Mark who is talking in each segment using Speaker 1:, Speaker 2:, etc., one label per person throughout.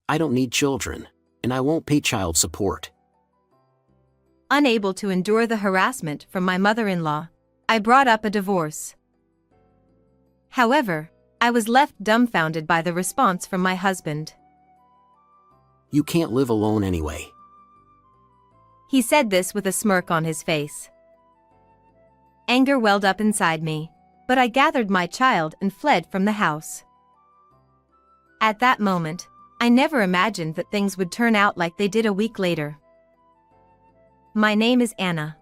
Speaker 1: I don't need children, and I won't pay child support.
Speaker 2: Unable to endure the harassment from my mother-in-law, I brought up a divorce. However, I was left dumbfounded by the response from my husband.
Speaker 1: You can't live alone anyway.
Speaker 2: He said this with a smirk on his face. Anger welled up inside me, but I gathered my child and fled from the house. At that moment, I never imagined that things would turn out like they did a week later. My name is Anna.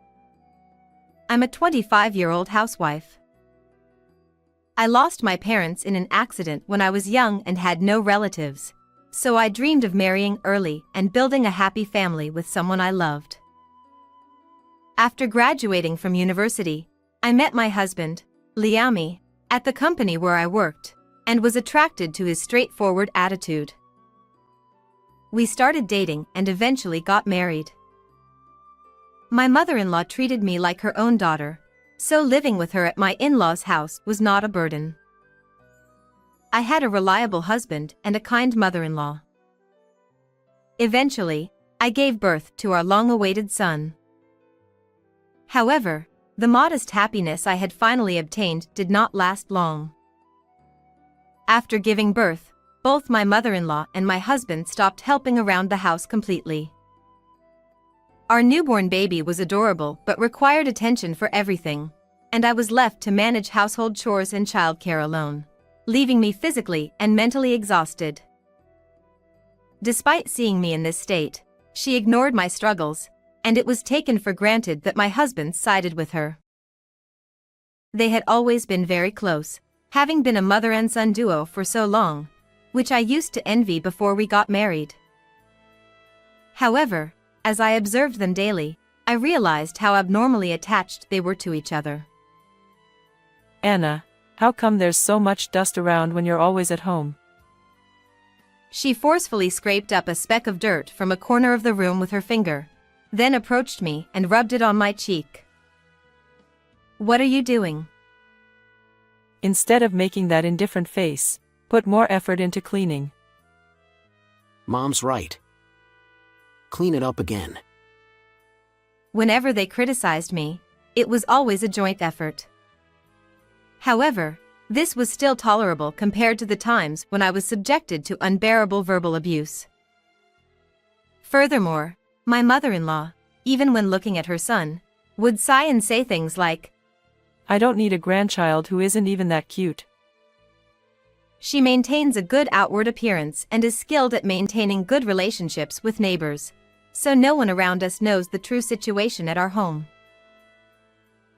Speaker 2: I'm a 25-year-old housewife. I lost my parents in an accident when I was young and had no relatives, so I dreamed of marrying early and building a happy family with someone I loved. After graduating from university, I met my husband, Liami, at the company where I worked, and was attracted to his straightforward attitude. We started dating and eventually got married. My mother-in-law treated me like her own daughter, so living with her at my in-laws' house was not a burden. I had a reliable husband and a kind mother-in-law. Eventually, I gave birth to our long-awaited son. However, the modest happiness I had finally obtained did not last long. After giving birth, both my mother-in-law and my husband stopped helping around the house completely. Our newborn baby was adorable but required attention for everything, and I was left to manage household chores and childcare alone, leaving me physically and mentally exhausted. Despite seeing me in this state, she ignored my struggles, and it was taken for granted that my husband sided with her. They had always been very close, having been a mother and son duo for so long, which I used to envy before we got married. However, as I observed them daily, I realized how abnormally attached they were to each other.
Speaker 3: Anna, how come there's so much dust around when you're always at home?
Speaker 2: She forcefully scraped up a speck of dirt from a corner of the room with her finger, then approached me and rubbed it on my cheek. What are you doing?
Speaker 3: Instead of making that indifferent face, put more effort into cleaning.
Speaker 1: Mom's right. Clean it up again.
Speaker 2: Whenever they criticized me, it was always a joint effort. However, this was still tolerable compared to the times when I was subjected to unbearable verbal abuse. Furthermore, my mother-in-law, even when looking at her son, would sigh and say things like,
Speaker 3: I don't need a grandchild who isn't even that cute.
Speaker 2: She maintains a good outward appearance and is skilled at maintaining good relationships with neighbors, so no one around us knows the true situation at our home.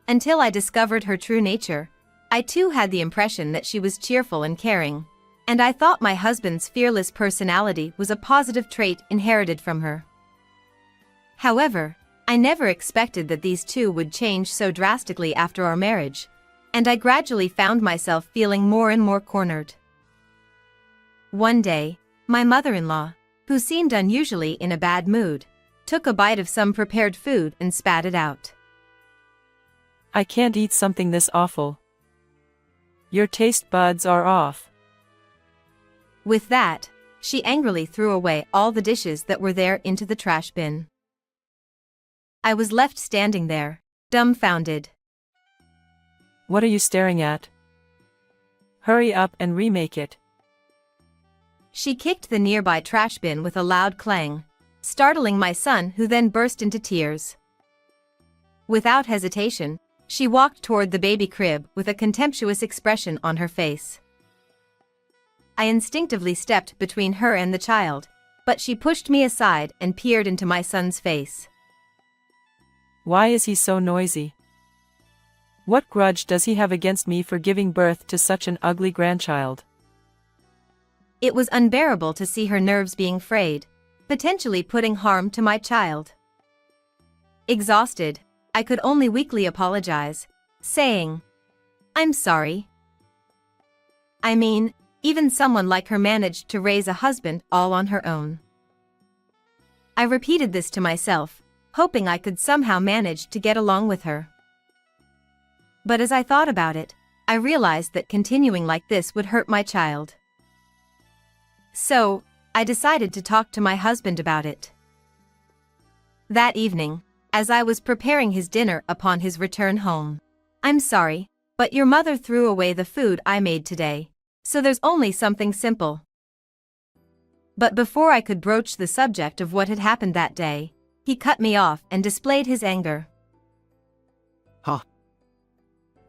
Speaker 2: Until I discovered her true nature, I too had the impression that she was cheerful and caring, and I thought my husband's fearless personality was a positive trait inherited from her. However, I never expected that these two would change so drastically after our marriage, and I gradually found myself feeling more and more cornered. One day, my mother-in-law, who seemed unusually in a bad mood, took a bite of some prepared food and spat it out.
Speaker 3: I can't eat something this awful. Your taste buds are off.
Speaker 2: With that, she angrily threw away all the dishes that were there into the trash bin. I was left standing there, dumbfounded.
Speaker 3: What are you staring at? Hurry up and remake it.
Speaker 2: She kicked the nearby trash bin with a loud clang, startling my son, who then burst into tears. Without hesitation, she walked toward the baby crib with a contemptuous expression on her face. I instinctively stepped between her and the child, but she pushed me aside and peered into my son's face.
Speaker 3: Why is he so noisy? What grudge does he have against me for giving birth to such an ugly grandchild?
Speaker 2: It was unbearable to see her nerves being frayed, potentially putting harm to my child. Exhausted, I could only weakly apologize, saying, I'm sorry. I mean, even someone like her managed to raise a husband all on her own. I repeated this to myself, hoping I could somehow manage to get along with her. But as I thought about it, I realized that continuing like this would hurt my child. So, I decided to talk to my husband about it. That evening, as I was preparing his dinner upon his return home, "I'm sorry, but your mother threw away the food I made today, so there's only something simple." But before I could broach the subject of what had happened that day, he cut me off and displayed his anger.
Speaker 1: Huh?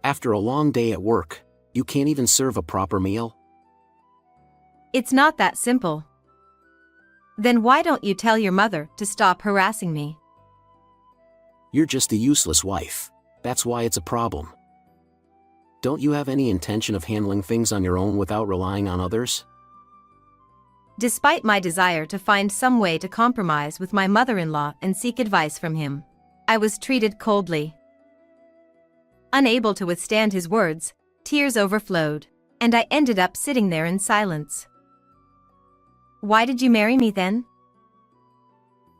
Speaker 1: After a long day at work, you can't even serve a proper meal?
Speaker 2: It's not that simple. Then why don't you tell your mother to stop harassing me?
Speaker 1: You're just a useless wife. That's why it's a problem. Don't you have any intention of handling things on your own without relying on others?
Speaker 2: Despite my desire to find some way to compromise with my mother-in-law and seek advice from him, I was treated coldly. Unable to withstand his words, tears overflowed, and I ended up sitting there in silence. "Why did you marry me then?"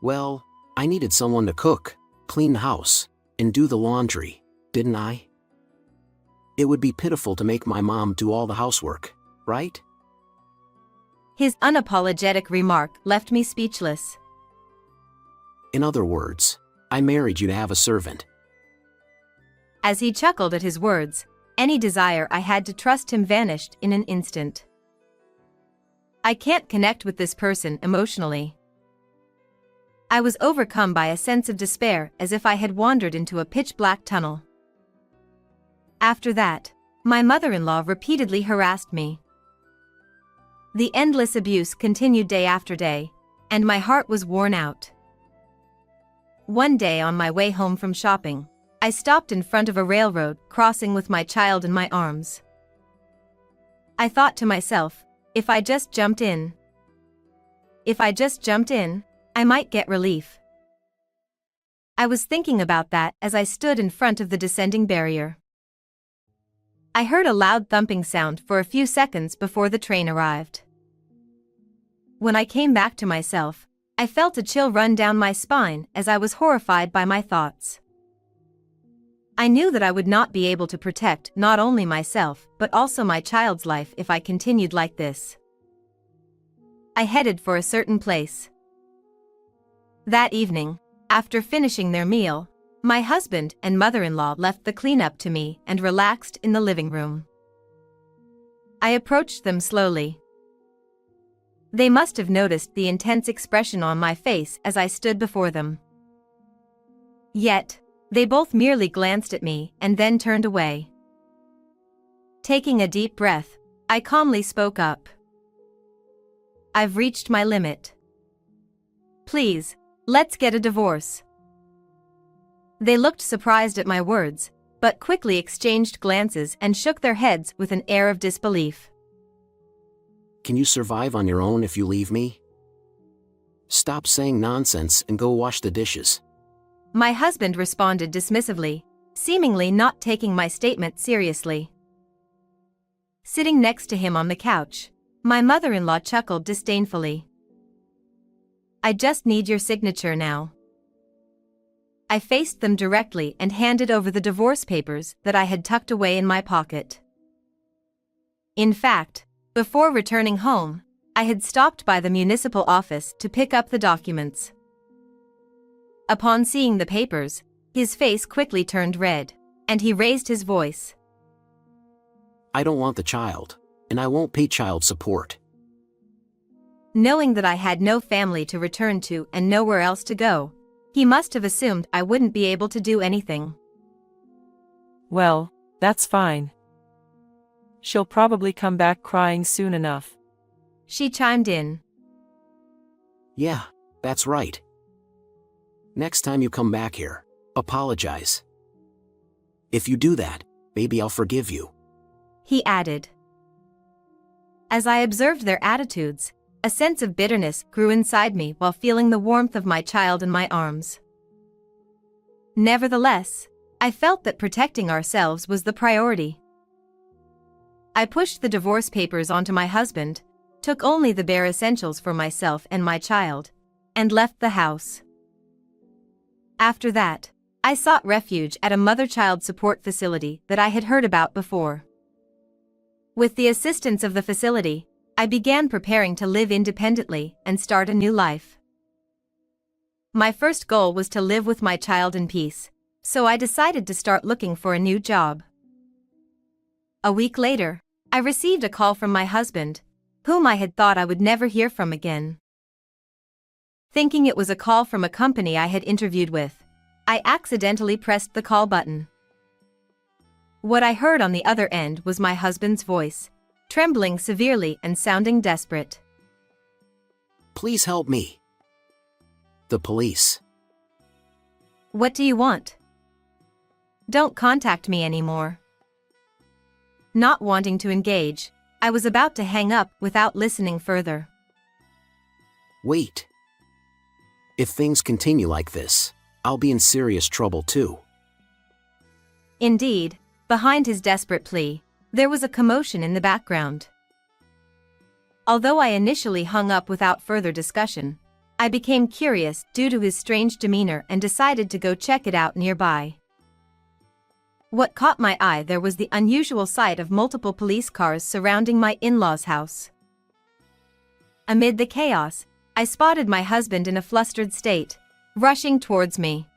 Speaker 1: Well, I needed someone to cook, clean the house, and do the laundry, didn't I? It would be pitiful to make my mom do all the housework, right?
Speaker 2: His unapologetic remark left me speechless.
Speaker 1: In other words, I married you to have a servant.
Speaker 2: As he chuckled at his words, any desire I had to trust him vanished in an instant. I can't connect with this person emotionally. I was overcome by a sense of despair, as if I had wandered into a pitch-black tunnel. After that, my mother-in-law repeatedly harassed me. The endless abuse continued day after day, and my heart was worn out. One day on my way home from shopping, I stopped in front of a railroad crossing with my child in my arms. I thought to myself, if I just jumped in, I might get relief. I was thinking about that as I stood in front of the descending barrier. I heard a loud thumping sound for a few seconds before the train arrived. When I came back to myself, I felt a chill run down my spine as I was horrified by my thoughts. I knew that I would not be able to protect not only myself but also my child's life if I continued like this. I headed for a certain place. That evening, after finishing their meal, my husband and mother-in-law left the cleanup to me and relaxed in the living room. I approached them slowly. They must have noticed the intense expression on my face as I stood before them. Yet, they both merely glanced at me and then turned away. Taking a deep breath, I calmly spoke up. "I've reached my limit. Please, let's get a divorce." They looked surprised at my words, but quickly exchanged glances and shook their heads with an air of disbelief.
Speaker 1: Can you survive on your own if you leave me? Stop saying nonsense and go wash the dishes.
Speaker 2: My husband responded dismissively, seemingly not taking my statement seriously. Sitting next to him on the couch, my mother-in-law chuckled disdainfully. "I just need your signature now." I faced them directly and handed over the divorce papers that I had tucked away in my pocket. In fact, before returning home, I had stopped by the municipal office to pick up the documents. Upon seeing the papers, his face quickly turned red, and he raised his voice.
Speaker 1: I don't want the child, and I won't pay child support.
Speaker 2: Knowing that I had no family to return to and nowhere else to go, he must have assumed I wouldn't be able to do anything.
Speaker 3: Well, that's fine. She'll probably come back crying soon enough.
Speaker 2: She chimed in.
Speaker 1: Yeah, that's right. Next time you come back here, apologize. If you do that, maybe I'll forgive you.
Speaker 2: He added. As I observed their attitudes, a sense of bitterness grew inside me while feeling the warmth of my child in my arms. Nevertheless, I felt that protecting ourselves was the priority. I pushed the divorce papers onto my husband, took only the bare essentials for myself and my child, and left the house. After that, I sought refuge at a mother-child support facility that I had heard about before. With the assistance of the facility, I began preparing to live independently and start a new life. My first goal was to live with my child in peace, so I decided to start looking for a new job. A week later, I received a call from my husband, whom I had thought I would never hear from again. Thinking it was a call from a company I had interviewed with, I accidentally pressed the call button. What I heard on the other end was my husband's voice, trembling severely and sounding desperate.
Speaker 1: Please help me. The police.
Speaker 2: What do you want? Don't contact me anymore. Not wanting to engage, I was about to hang up without listening further.
Speaker 1: Wait. If things continue like this, I'll be in serious trouble too.
Speaker 2: Indeed, behind his desperate plea, there was a commotion in the background. Although I initially hung up without further discussion, I became curious due to his strange demeanor and decided to go check it out nearby. What caught my eye there was the unusual sight of multiple police cars surrounding my in-laws' house. Amid the chaos, I spotted my husband in a flustered state, rushing towards me.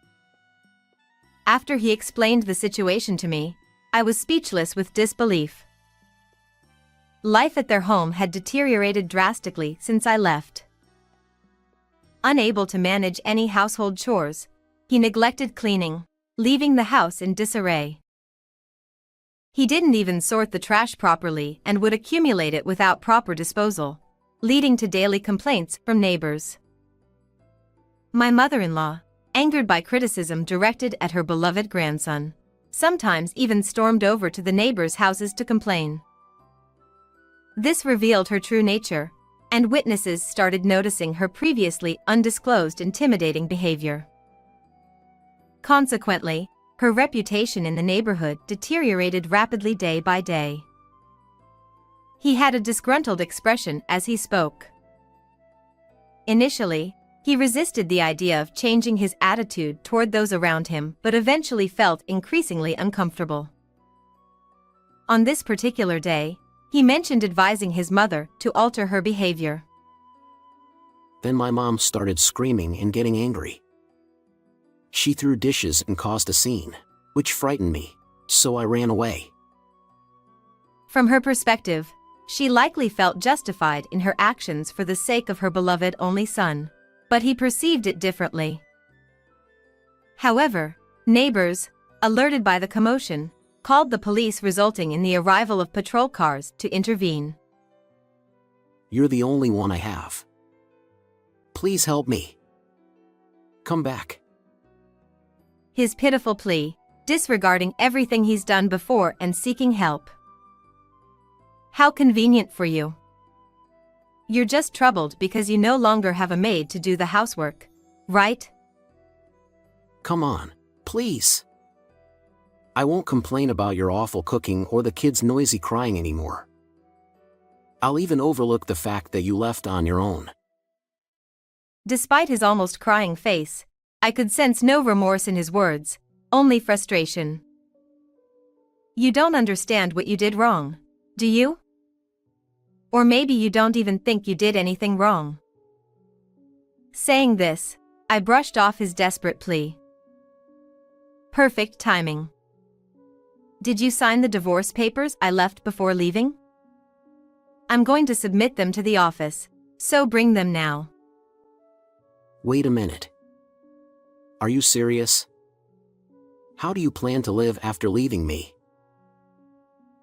Speaker 2: After he explained the situation to me, I was speechless with disbelief. Life at their home had deteriorated drastically since I left. Unable to manage any household chores, he neglected cleaning, leaving the house in disarray. He didn't even sort the trash properly and would accumulate it without proper disposal, leading to daily complaints from neighbors. My mother-in-law, angered by criticism directed at her beloved grandson, sometimes even stormed over to the neighbors' houses to complain. This revealed her true nature, and witnesses started noticing her previously undisclosed intimidating behavior. Consequently, her reputation in the neighborhood deteriorated rapidly day by day. He had a disgruntled expression as he spoke. Initially, he resisted the idea of changing his attitude toward those around him but eventually felt increasingly uncomfortable. On this particular day, he mentioned advising his mother to alter her behavior.
Speaker 1: Then my mom started screaming and getting angry. She threw dishes and caused a scene, which frightened me, so I ran away.
Speaker 2: From her perspective, she likely felt justified in her actions for the sake of her beloved only son, but he perceived it differently. However, neighbors, alerted by the commotion, called the police, resulting in the arrival of patrol cars to intervene.
Speaker 1: You're the only one I have. Please help me. Come back.
Speaker 2: His pitiful plea, disregarding everything he's done before and seeking help. How convenient for you. You're just troubled because you no longer have a maid to do the housework, right?
Speaker 1: Come on, please. I won't complain about your awful cooking or the kids' noisy crying anymore. I'll even overlook the fact that you left on your own.
Speaker 2: Despite his almost crying face, I could sense no remorse in his words, only frustration. You don't understand what you did wrong, do you? Or maybe you don't even think you did anything wrong. Saying this, I brushed off his desperate plea. Perfect timing. Did you sign the divorce papers I left before leaving? I'm going to submit them to the office, so bring them now.
Speaker 1: Wait a minute. Are you serious? How do you plan to live after leaving me?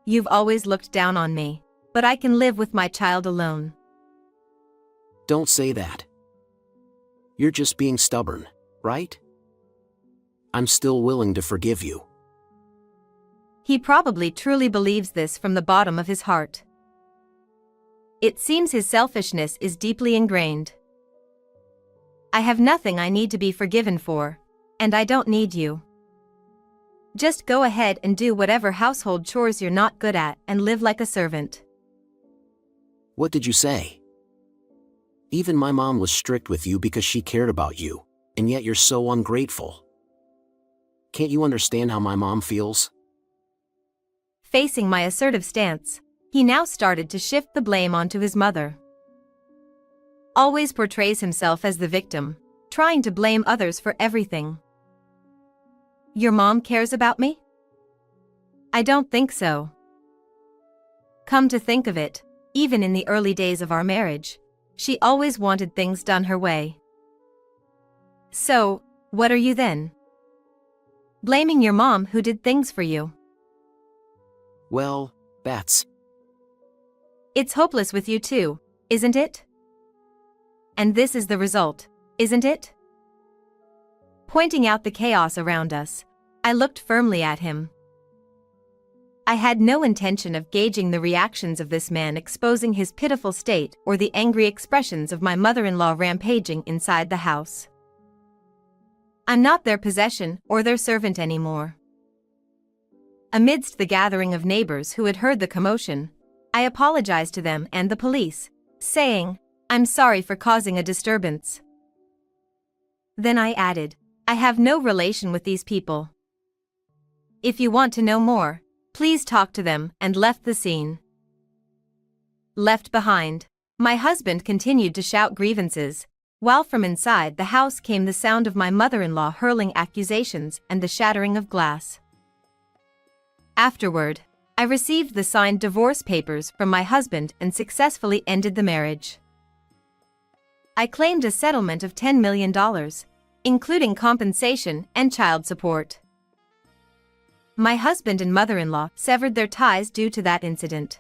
Speaker 2: You've always looked down on me, but I can live with my child alone.
Speaker 1: Don't say that. You're just being stubborn, right? I'm still willing to forgive you.
Speaker 2: He probably truly believes this from the bottom of his heart. It seems his selfishness is deeply ingrained. I have nothing I need to be forgiven for, and I don't need you. Just go ahead and do whatever household chores you're not good at and live like a servant.
Speaker 1: What did you say? Even my mom was strict with you because she cared about you, and yet you're so ungrateful. Can't you understand how my mom feels?
Speaker 2: Facing my assertive stance, He now started to shift the blame onto his mother. Always portrays himself as the victim, trying to blame others for everything. Your mom cares about me? I don't think so. Come to think of it, even in the early days of our marriage, she always wanted things done her way. So, what are you then? Blaming your mom who did things for you.
Speaker 1: Well, that's...
Speaker 2: It's hopeless with you too, isn't it? And this is the result, isn't it? Pointing out the chaos around us, I looked firmly at him. I had no intention of gauging the reactions of this man exposing his pitiful state or the angry expressions of my mother-in-law rampaging inside the house. I'm not their possession or their servant anymore. Amidst the gathering of neighbors who had heard the commotion, I apologized to them and the police, saying, "I'm sorry for causing a disturbance." Then I added, "I have no relation with these people. If you want to know more, please talk to them," and left the scene. Left behind, my husband continued to shout grievances, while from inside the house came the sound of my mother-in-law hurling accusations and the shattering of glass. Afterward, I received the signed divorce papers from my husband and successfully ended the marriage. I claimed a settlement of $10 million, including compensation and child support. My husband and mother-in-law severed their ties due to that incident.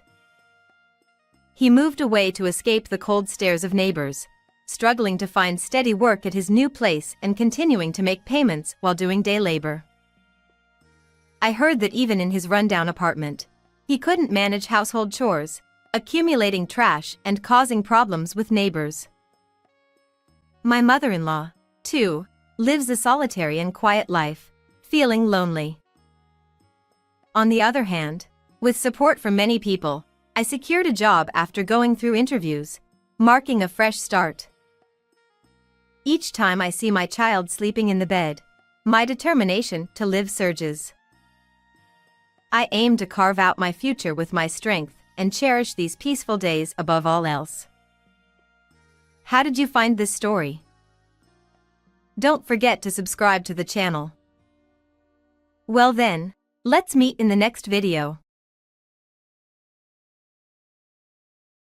Speaker 2: He moved away to escape the cold stares of neighbors, struggling to find steady work at his new place and continuing to make payments while doing day labor. I heard that even in his rundown apartment, he couldn't manage household chores, accumulating trash and causing problems with neighbors. My mother-in-law, too, lives a solitary and quiet life, feeling lonely. On the other hand, with support from many people, I secured a job after going through interviews, marking a fresh start. Each time I see my child sleeping in the bed, my determination to live surges. I aim to carve out my future with my strength and cherish these peaceful days above all else. How did you find this story? Don't forget to subscribe to the channel. Well then, let's meet in the next video.